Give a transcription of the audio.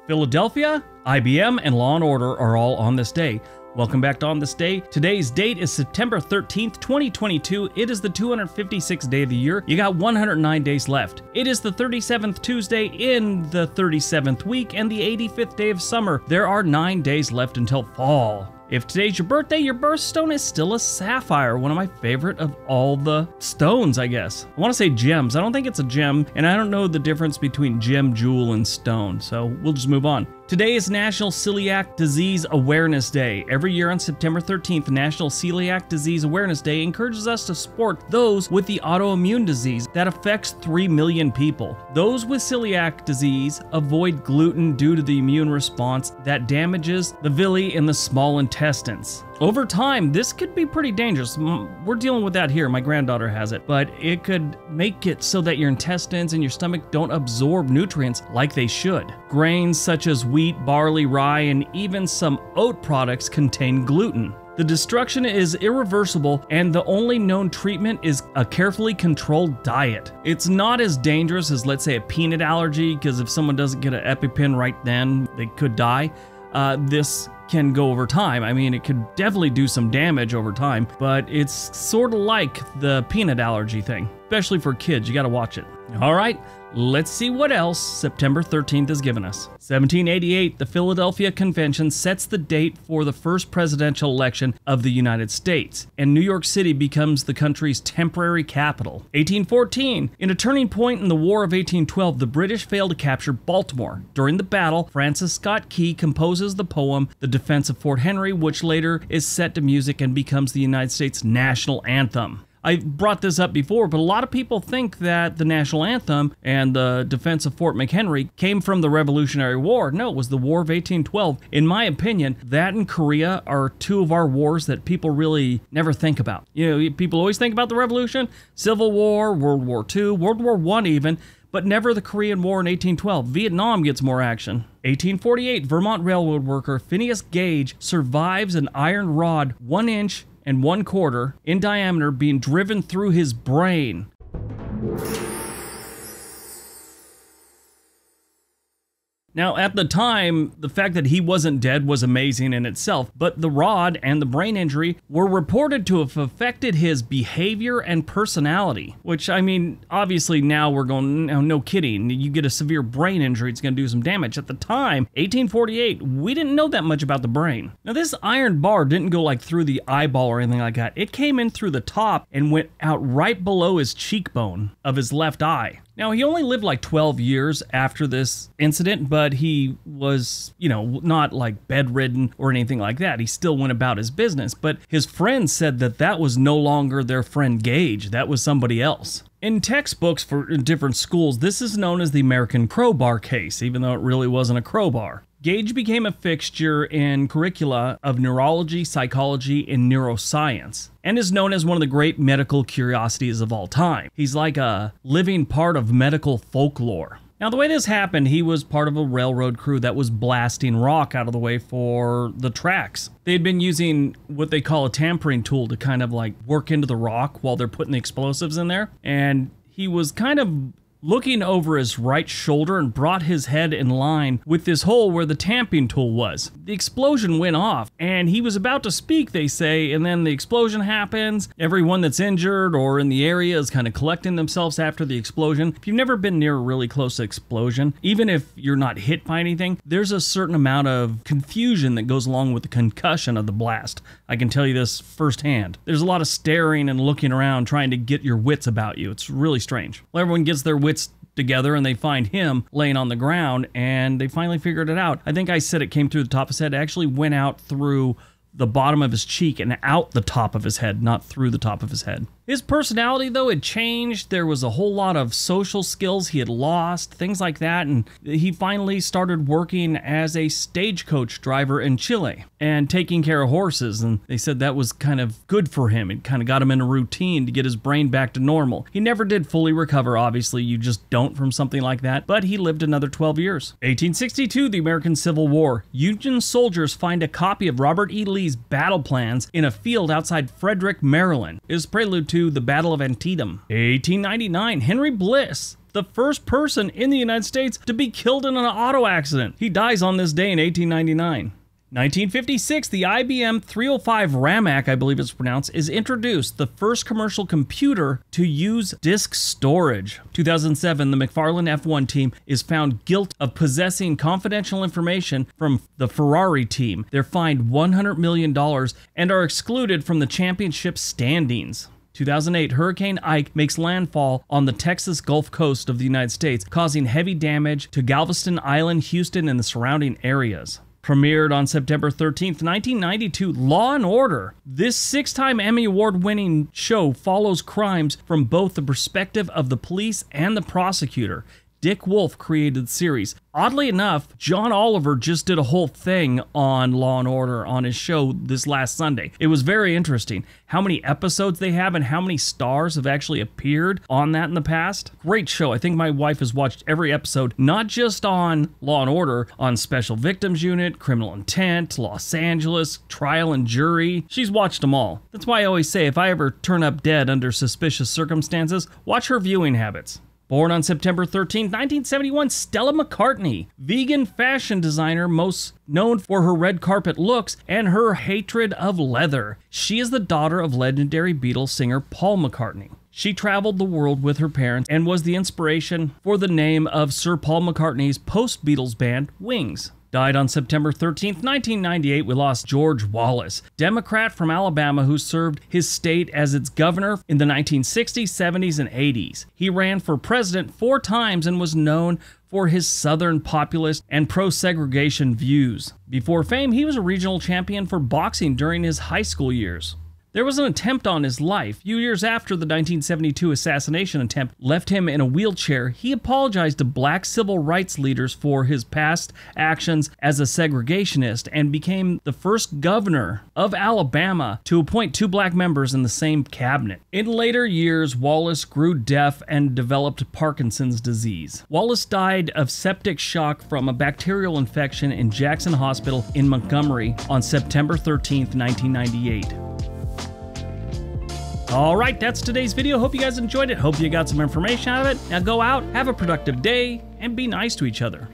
Philadelphia, IBM, and Law & Order are all on this day. Welcome back to On This Day. Today's date is September 13th, 2022. It is the 256th day of the year. You got 109 days left. It is the 37th Tuesday in the 37th week and the 85th day of summer. There are 9 days left until fall. If today's your birthday, your birthstone is still a sapphire, one of my favorite of all the stones, I guess. I want to say gems. I don't think it's a gem, and I don't know the difference between gem, jewel, and stone, so we'll just move on. Today is National Celiac Disease Awareness Day. Every year on September 13th, National Celiac Disease Awareness Day encourages us to support those with the autoimmune disease that affects 3 million people. Those with celiac disease avoid gluten due to the immune response that damages the villi in the small intestines. Over time, this could be pretty dangerous. We're dealing with that here. My granddaughter has it. But it could make it so that your intestines and your stomach don't absorb nutrients like they should. Grains such as wheat, barley, rye, and even some oat products contain gluten. The destruction is irreversible, and the only known treatment is a carefully controlled diet. It's not as dangerous as, let's say, a peanut allergy, because if someone doesn't get an EpiPen right then, they could die. This can go over time. I mean, it could definitely do some damage over time, but it's sort of like the peanut allergy thing, especially for kids. You got to watch it. All right, let's see what else September 13th has given us. 1788, the Philadelphia Convention sets the date for the first presidential election of the United States, and New York City becomes the country's temporary capital. 1814, in a turning point in the War of 1812, the British failed to capture Baltimore. During the battle, Francis Scott Key composes the poem The Defense of Fort Henry, which later is set to music and becomes the United States national anthem. I brought this up before, but a lot of people think that the national anthem and the defense of Fort McHenry came from the Revolutionary War. No, it was the War of 1812. In my opinion, that and Korea are two of our wars that people really never think about. You know, people always think about the Revolution, Civil War, World War II, World War I even, but never the Korean War in 1812. Vietnam gets more action. 1848, Vermont railroad worker Phineas Gage survives an iron rod 1 inch and 1/4 in diameter being driven through his brain. Now, at the time, the fact that he wasn't dead was amazing in itself, but the rod and the brain injury were reported to have affected his behavior and personality, which, I mean, obviously now we're going, no kidding, you get a severe brain injury, it's going to do some damage. At the time, 1848, we didn't know that much about the brain. Now, this iron bar didn't go like through the eyeball or anything like that. It came in through the top and went out right below his cheekbone of his left eye. Now, he only lived like 12 years after this incident, but he was, not like bedridden or anything like that. He still went about his business, but his friends said that that was no longer their friend Gage. That was somebody else. In textbooks for different schools, this is known as the American crowbar case, even though it really wasn't a crowbar. Gage became a fixture in curricula of neurology, psychology, and neuroscience, and is known as one of the great medical curiosities of all time. He's like a living part of medical folklore. Now, the way this happened, he was part of a railroad crew that was blasting rock out of the way for the tracks. They had been using what they call a tampering tool to kind of like work into the rock while they're putting the explosives in there, and he was kind of looking over his right shoulder and brought his head in line with this hole where the tamping tool was. The explosion went off, and he was about to speak, they say, and then the explosion happens. Everyone that's injured or in the area is kind of collecting themselves after the explosion. If you've never been near a really close explosion, even if you're not hit by anything, there's a certain amount of confusion that goes along with the concussion of the blast. I can tell you this firsthand. There's a lot of staring and looking around trying to get your wits about you. It's really strange. Well, everyone gets their wits together and they find him laying on the ground and they finally figured it out. I think I said it came through the top of his head. It actually went out through the bottom of his cheek and out the top of his head, not through the top of his head. His personality, though, had changed. There was a whole lot of social skills he had lost, things like that, and he finally started working as a stagecoach driver in Chile and taking care of horses, and they said that was kind of good for him. It kind of got him in a routine to get his brain back to normal. He never did fully recover, obviously, you just don't from something like that, but he lived another 12 years. 1862, the American Civil War. Union soldiers find a copy of Robert E. Lee's battle plans in a field outside Frederick, Maryland. It is prelude to the Battle of Antietam. 1899, Henry Bliss, the first person in the United States to be killed in an auto accident. He dies on this day in 1899. 1956, the IBM 305 Ramac, I believe it's pronounced, is introduced, the first commercial computer to use disk storage. 2007, the McFarlane F1 team is found guilty of possessing confidential information from the Ferrari team. They're fined $100 million and are excluded from the championship standings. 2008, Hurricane Ike makes landfall on the Texas Gulf Coast of the United States, causing heavy damage to Galveston Island, Houston, and the surrounding areas. Premiered on September 13th, 1992, Law & Order. This 6-time Emmy Award-winning show follows crimes from both the perspective of the police and the prosecutor. Dick Wolf created the series. Oddly enough, John Oliver just did a whole thing on Law & Order on his show this last Sunday. It was very interesting how many episodes they have and how many stars have actually appeared on that in the past. Great show. I think my wife has watched every episode, not just on Law & Order, on Special Victims Unit, Criminal Intent, Los Angeles, Trial and Jury. She's watched them all. That's why I always say if I ever turn up dead under suspicious circumstances, watch her viewing habits. Born on September 13, 1971, Stella McCartney, vegan fashion designer most known for her red carpet looks and her hatred of leather. She is the daughter of legendary Beatles singer Paul McCartney. She traveled the world with her parents and was the inspiration for the name of Sir Paul McCartney's post-Beatles band, Wings. Died on September 13, 1998, we lost George Wallace, Democrat from Alabama who served his state as its governor in the 1960s, 70s, and 80s. He ran for president 4 times and was known for his Southern populist and pro-segregation views. Before fame, he was a regional champion for boxing during his high school years. There was an attempt on his life. A few years after the 1972 assassination attempt left him in a wheelchair, he apologized to black civil rights leaders for his past actions as a segregationist and became the first governor of Alabama to appoint 2 black members in the same cabinet. In later years, Wallace grew deaf and developed Parkinson's disease. Wallace died of septic shock from a bacterial infection in Jackson Hospital in Montgomery on September 13, 1998. Alright, that's today's video. Hope you guys enjoyed it. Hope you got some information out of it. Now go out, have a productive day, and be nice to each other.